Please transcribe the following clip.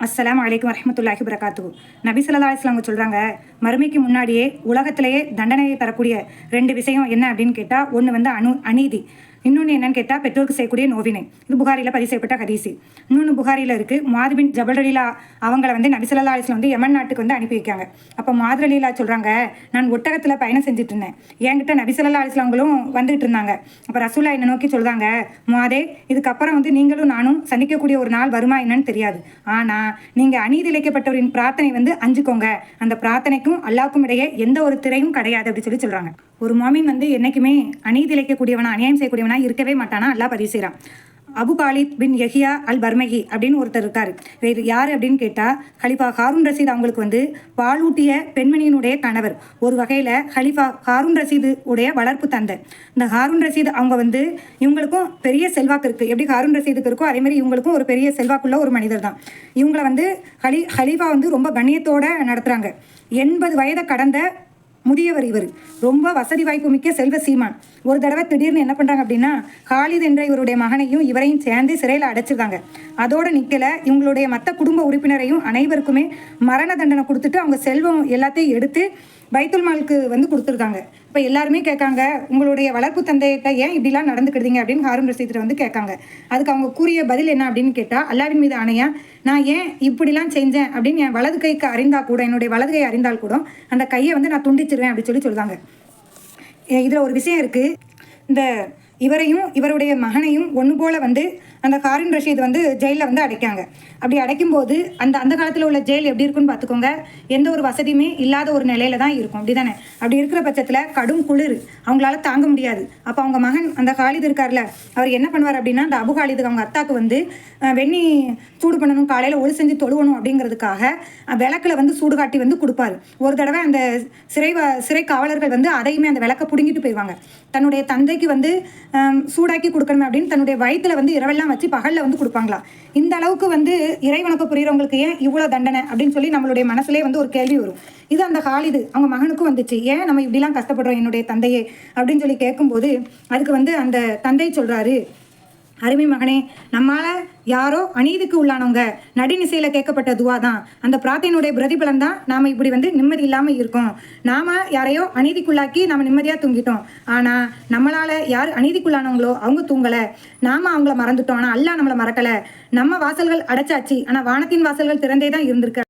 அஸ்ஸலாமு அலைக்கும் வரஹ்மத்துல்லாஹி வபரகாத்துஹு. நபி ஸல்லல்லாஹு அலைஹி வஸல்லம் சொல்கிறாங்க, மறுமைக்கு முன்னாடியே உலகத்திலேயே தண்டனையை தரக்கூடிய 2 விஷயம் என்ன அப்படின்னு கேட்டால், ஒன்று வந்து அநீதி, இன்னொன்று என்னன்னு கேட்டால் பெற்றோருக்கு செய்யக்கூடிய நோவினை. இது புகாரியில் பதிவு செய்யப்பட்ட ஹதீஸ். இன்னொன்று புகாரியில் இருக்குது. முஆத் பின் ஜபல் ரலிலா அவங்கள வந்து நபி ஸல்லல்லாஹு அலைஹி வஸல்லம் வந்து யமன் நாட்டுக்கு வந்து அனுப்பி வைக்காங்க. அப்போ முஆத் ரலிலா சொல்கிறாங்க, நான் ஒட்டகத்தில் பயணம் செஞ்சுட்டு இருந்தேன், என்கிட்ட நபி ஸல்லல்லாஹு அலைஹி வஸல்லம்களும் வந்துட்டு இருந்தாங்க. அப்போ ரசூலா என்னை நோக்கி சொல்கிறாங்க, முஆதே, இதுக்கப்புறம் வந்து நீங்களும் நானும் சந்திக்கக்கூடிய ஒரு நாள் வருமா என்னன்னு தெரியாது, ஆனால் நீங்கள் அநீதி இழைக்கப்பட்டவரின் பிரார்த்தனை வந்து அஞ்சுக்கோங்க, அந்த பிரார்த்தனைக்கும் அல்லாஹ்வுக்கும் இடையே எந்த ஒரு திரையும் கிடையாது அப்படி சொல்கிறாங்க. ஒரு மோமின் வந்து என்னைக்குமே அநீதி இழைக்கக்கூடியவனா, அநியாயம் செய்யக்கூடியவனா இருக்கவே மாட்டானா அல்லாஹ் பதிவு செய்கிறான். அபு காலித் பின் யஹியா அல் பர்மகி அப்படின்னு ஒருத்தர் இருக்கார். இது யார் அப்படின்னு கேட்டால், ஹலிஃபா ஹாரூன் ரஷீத் அவங்களுக்கு வந்து பாலூட்டிய பெண்மணியினுடைய கணவர், ஒரு வகையில் ஹலிஃபா ஹாரூன் ரஷீது உடைய வளர்ப்பு தந்தை. இந்த ஹாரூன் ரஷீத் அவங்க வந்து இவங்களுக்கும் பெரிய செல்வாக்கு இருக்குது. எப்படி ஹாரூன் ரஷீதுக்கு இருக்கோ அதேமாதிரி இவங்களுக்கும் ஒரு பெரிய செல்வாக்குள்ள ஒரு மனிதர் தான். இவங்களை வந்து ஹலீஃபா வந்து ரொம்ப கண்ணியத்தோடு நடத்துகிறாங்க. 80 வயதை கடந்த முதியவர் இவர். ரொம்ப வசதி வாய்ப்பு மிக்க செல்வ சீமான். ஒரு தடவை திடீர்னு என்ன பண்ணுறாங்க அப்படின்னா, காலித் என்ற இவருடைய மகனையும் இவரையும் சேர்ந்து சிறையில் அடைச்சிருக்காங்க. அதோடு நிற்கலை, இவங்களுடைய மற்ற குடும்ப உறுப்பினரையும் அனைவருக்குமே மரண தண்டனை கொடுத்துட்டு அவங்க செல்வம் எல்லாத்தையும் எடுத்து பைத்துல் மாலுக்கு வந்து கொடுத்துருக்காங்க. இப்போ எல்லாருமே கேட்காங்க, உங்களுடைய வளர்ப்பு தந்தையிட்ட ஏன் இப்படிலாம் நடந்துக்கிட்டீங்க அப்படின்னு ஹாரூன் ரஷீத் வந்து கேட்காங்க. அதுக்கு அவங்க கூறிய பதில் என்ன அப்படின்னு கேட்டால், அல்லாஹ்வின் மீது ஆணையா, நான் ஏன் இப்படிலாம் செஞ்சேன் அப்படின்னு என் வலது கைக்கு அறிந்தால் கூட, என்னுடைய வலது கை அறிந்தால் கூட அந்த கையை வந்து நான் துண்டிச்சிருவேன் அப்படின்னு சொல்லுவாங்க. இதில் ஒரு விஷயம் இருக்குது. இந்த இவரையும் இவருடைய மகனையும் ஒன்று போல் வந்து அந்த ஹாரூன் ரஷீத் வந்து ஜெயிலில் வந்து அடைக்காங்க. அப்படி அடைக்கும்போது அந்த காலத்தில் உள்ள ஜெயில் எப்படி இருக்குன்னு பார்த்துக்கோங்க. எந்த ஒரு வசதியுமே இல்லாத ஒரு நிலையில தான் இருக்கும், அப்படி தானே? அப்படி இருக்கிற பட்சத்தில் கடும் குளிர் அவங்களால தாங்க முடியாது. அப்போ அவங்க மகன் அந்த காலித் இருக்கார்ல, அவர் என்ன பண்ணுவார் அப்படின்னா, அந்த அபு காலிதுக்கு அவங்க அத்தாக்கு வந்து வெண்ணி சூடு பண்ணணும், காலையில் ஒளி செஞ்சு தொழுவணும் அப்படிங்கிறதுக்காக விளக்கில் வந்து சூடு காட்டி வந்து கொடுப்பாரு. ஒரு தடவை அந்த சிறை காவலர்கள் வந்து அதையுமே அந்த விளக்கை பிடுங்கிட்டு போயிடுவாங்க. தன்னுடைய தந்தைக்கு வந்து சூடாக்கி கொடுக்கணும் அப்படின்னு தன்னுடைய வயிற்றுல வந்து இரவெல்லாம் வச்சு பகலில் வந்து கொடுப்பாங்களா. இந்த அளவுக்கு வந்து இறைவனுக்கு புரியுறவங்களுக்கு ஏன் இவ்வளோ தண்டனை அப்படின்னு சொல்லி நம்மளுடைய மனசுலேயே வந்து ஒரு கேள்வி வரும். இது அந்த காலிது அவங்க மகனுக்கும் வந்துச்சு, ஏன் நம்ம இப்படிலாம் கஷ்டப்படுறோம் என்னுடைய தந்தையே அப்படின்னு சொல்லி கேட்கும்போது, அதுக்கு வந்து அந்த தந்தை சொல்கிறாரு, அருமை மகனே, நம்மால் யாரோ அநீதிக்கு உள்ளானவங்க நடுநிசையில் கேட்கப்பட்ட துவா தான், அந்த பிரார்த்தனையுடைய பிரதிபலன் தான் நாம் இப்படி வந்து நிம்மதி இல்லாமல் இருக்கோம். நாம் யாரையோ அநீதிக்குள்ளாக்கி நாம் நிம்மதியாக தூங்கிட்டோம், ஆனால் நம்மளால் யார் அநீதிக்குள்ளானவங்களோ அவங்க தூங்கலை, நாம் அவங்கள மறந்துட்டோம், ஆனால் அல்லாஹ் நம்மளை மறக்கலை. நம்ம வாசல்கள் அடைச்சாச்சு, ஆனால் வானத்தின் வாசல்கள் திறந்தே தான் இருந்திருக்கு.